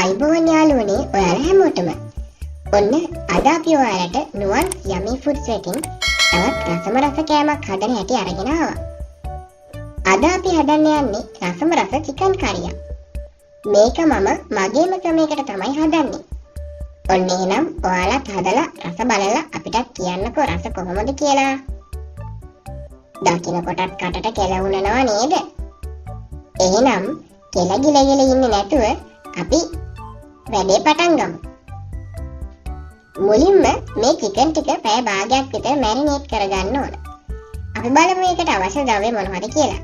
අයිබෝන් යාළුවනේ ඔයාලා හැමෝටම. ඔන්න අද අපි ඔයාලට නුවන් යමි ෆුඩ්ස් එකකින් තවත් රසම රස කෑමක් හදන හැටි අරගෙන ආවා. අද අපි හදන්න යන්නේ රසම රස චිකන් කරියක්. මේක මම මගේම ක්‍රමයකට තමයි හදන්නේ. ඔන්න එහෙනම් ඔයාලත් හදලා රස බලලා අපිටත් කියන්නකෝ රස කොහොමද කියලා. දකින්න කොටත් කටට කෙලවුනනවා නේද? එහෙනම් කෙලගිලගිල ඉන්නේ නැතුව අපි වැඩේ පටන් ගමු. මුලින්ම මේ චිකන් ටික පැය භාගයක් විතර මැරිනේට් කරගන්න ඕන. අපි බලමු මේකට අවශ්‍ය ද්‍රව්‍ය මොනවද කියලා.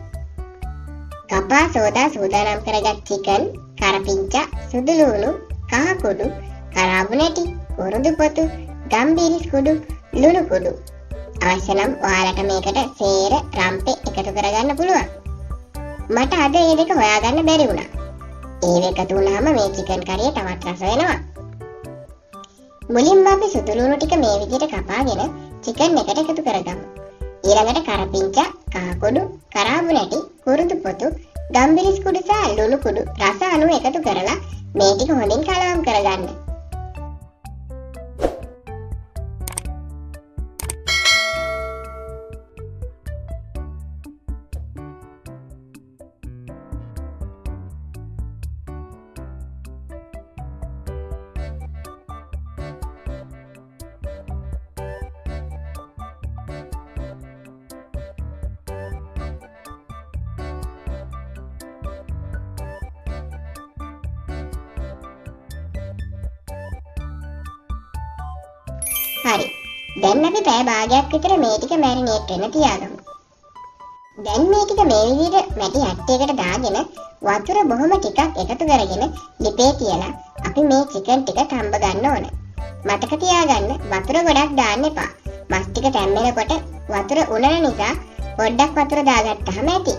කපා සෝදා සූදානම් කරගත් චිකන්, කරපිංචා, සුදු ලුණු, කහ කුඩු, කරාබු නැටි, කුරුඳු පොතු, ගම්බිරිස් කුඩු, ලුණු කුඩු. අවශ්‍ය නම් ඔයාලට මේකට සේර, රම්පේ එකතු කරගන්න පුළුවන්. මට අද මේ දෙක හොයාගන්න බැරි වුණා. ඒ එකතු වුණාම මේ චිකන් කරිය තවත් රස වෙනවා. මුලින්ම අපි සුදු ලුණු ටික මේ විදිහට කපාගෙන චිකන් එකට එකතු කරගමු. ඊළඟට කරපිංචා, කහ කුඩු, කරාබු නැටි, කුරුඳු පොතු, ගම්බිරිස් කුඩු සහ ලුණු කුඩු රස අනුව එකතු කරලා මේ ටික හොඳින් කලවම් කරගන්න. හරි. දැන් අපි පැය භාගයක් විතර මේ ටික මැරිනේට් වෙන්න තියාගමු. දැන් මේ ටික මේ විදිහට මැටි හැට්ටයකට දාගෙන වතුර බොහොම ටිකක් එකතු කරගෙන ලිපේ තියලා අපි මේ චිකන් ටික තඹ ගන්න ඕන. මතක තියාගන්න වතුර ගොඩක් දාන්න එපා. මස් ටික තැම්බෙනකොට වතුර උනන නිසා පොඩ්ඩක් වතුර දාගත්තාම ඇති.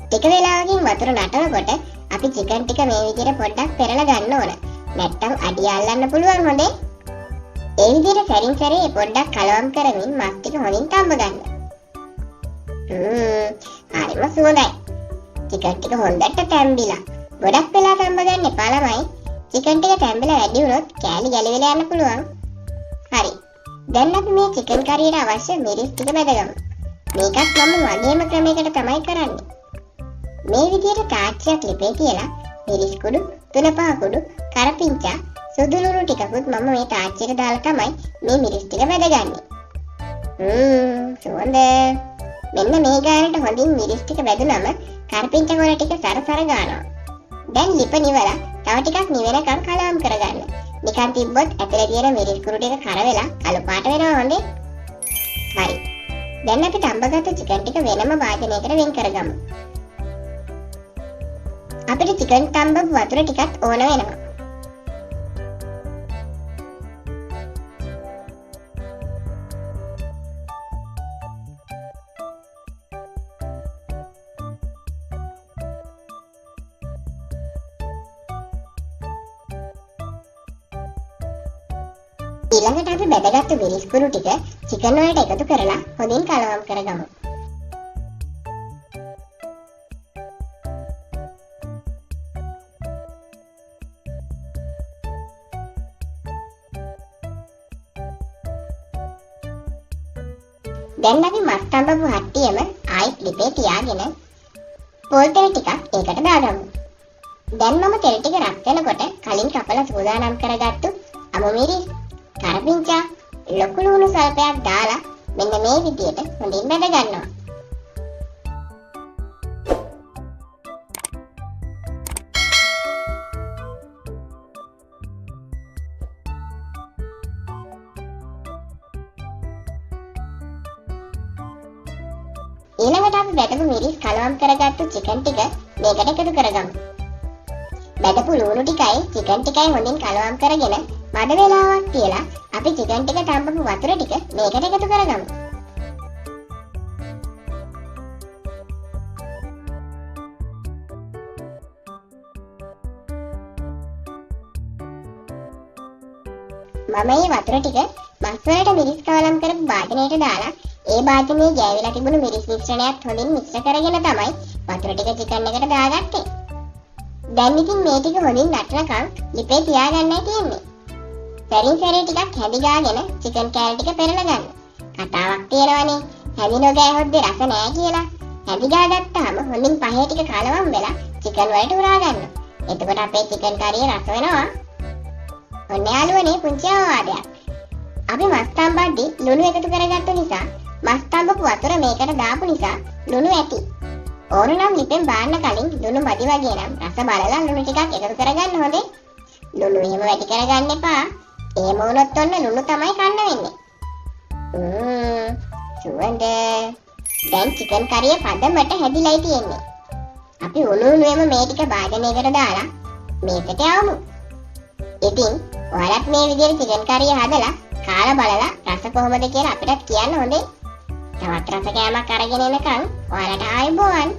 ටික වෙලාවකින් වතුර නටනකොට අපි චිකන් ටික මේ විදිහට පොඩ්ඩක් පෙරලා ගන්න ඕන. නැත්තම් අඩිය අල්ලන්න පුළුවන් හොඳේ. ඒ විදිහට සැරින් සැරේ පොඩ්ඩක් කලවම් කරමින් මස් ටික හොඳින් තඹ ගන්න. හරිම සුවඳයි. චිකන් ටික හොඳට තැම්බිලා. ගොඩක් වෙලා තඹ ගන්න එපා ළමයි. චිකන් ටික තැම්බිලා වැඩි වුණොත් කෑලි ගැලවිලා යන්න පුළුවන්. හරි. දැන් අපි මේ චිකන් කරියට අවශ්‍ය මිරිස් ටික බෙදගමු. මේකත් මම මගේම ක්‍රමයකට තමයි කරන්නේ. මේ විදිහට තාච්චියක් ලිපේ තියලා මිරිස් කුඩු, තුනපහ කුඩු, කරපිංචා, සුදු ලුණු ටිකකුත් මම මේ තාච්චියට දාලා තමයි මේ මිරිස් ටික බෙදගන්නේ. සුවඳ. මෙන්න මේ ගානට හොඳින් මිරිස් ටික බෙදුනම කරපිංචා කොළ ටික සරසර ගන්නවා. දැන් ලිප නිවලා තව ටිකක් නිවෙනකම් කලවම් කරගන්න. නිකන් තිබ්බොත් ඇතුලේ තියෙන මිරිස් කුරු ටික කර වෙලා කළු පාට වෙනවා හොඳේ. හරි. දැන් අපි තඹගත්තු චිකන් ටික වෙනම වාදනයකට වෙන් කරගමු. අපිට චිකන් තඹපු වතුර ටිකක් ඕන වෙනවා. ඊළඟට අපි බෙදගත්තු මිරිස් කුරු ටික චිකන් වලට එකතු කරලා හොඳින් කලවම් කරගමු. දැන් අපි මස් තඹපු හට්ටියම ආයිත් ලිපේ තියාගෙන පොල් තෙල් ටිකක් ඒකට දාගමු. දැන් මම තෙල් ටික රත් වෙනකොට කලින් කපලා සූදානම් කරගත්තු අමු මිරිස්, කරපිංචා, ලොකු ලුණු සල්පයක් දාලා මෙන්න මේ විදිහට හොඳින් බෙද ගන්නවා. ඊළඟට අපි බෙදපු මිරිස් කලවම් කරගත්තු චිකන් ටික මේකට එකතු කරගමු. බෙදපු ලුණු ටිකයි චිකන් ටිකයි හොඳින් කලවම් කරගෙන මඩ වේලාවක් තියලා අපි චිකන් ටික තඹපු වතුර ටික මේකට එකතු කරගමු. මම මේ වතුර ටික මස් වලට මිරිස් කලවම් කරපු භාජනයට දාලා ඒ භාජනයේ ගෑවිලා තිබුණු මිරිස් මිශ්‍රණයත් හොඳින් මිශ්‍ර කරගෙන තමයි වතුර ටික චිකන් එකට දාගත්තේ. දැන් ඉතින් මේ ටික හොඳින් නටනකම් ලිපේ තියාගන්නයි තියෙන්නේ. සැරින් සැරේ ටිකක් හැදි ගාගෙන චිකන් කෑලි ටික පෙරලා ගන්න. කතාවක් තියෙනවනේ හැදි නොගෑහොත් රස නෑ කියලා. හැදි ගාගත්තාම හොඳින් පහේ ටික කලවම් වෙලා චිකන් වලට උරා ගන්න. එතකොට අපේ චිකන් කරිය රස වෙනවා. ඔන්න යාළුවනේ පුංචි අවවාදයක්. අපි මස් තම්බද්දි ලුණු එකතු කරගත්ත නිසා මස් තම්බපු වතුර මේකට දාපු නිසා ලුණු ඇති. ඕනනම් ලිපෙන් බාන්න කලින් ලුණු මදි වගේ නම් රස බලලා ලුණු ටිකක් එකතු කරගන්න හොඳේ. ලුණු එහෙම වැඩි කරගන්න එපා. එහෙම වුණොත් ඔන්න ලුණු තමයි කන්න වෙන්නේ. සුවඳ. දැන් චිකන් කරිය පදමට හැදිලායි තියෙන්නේ. අපි උණුවෙම මේ ටික භාජනයකට දාලා මේකට යවමු. ඉතින් ඔයාලත් මේ විදිහට චිකන් කරිය හදලා කාලා බලලා රස කොහොමද කියලා අපිටත් කියන්න හොඳේ. තවත් රස කෑමක් අරගෙන එනකන් ඔයාලට ආයුබෝවන්.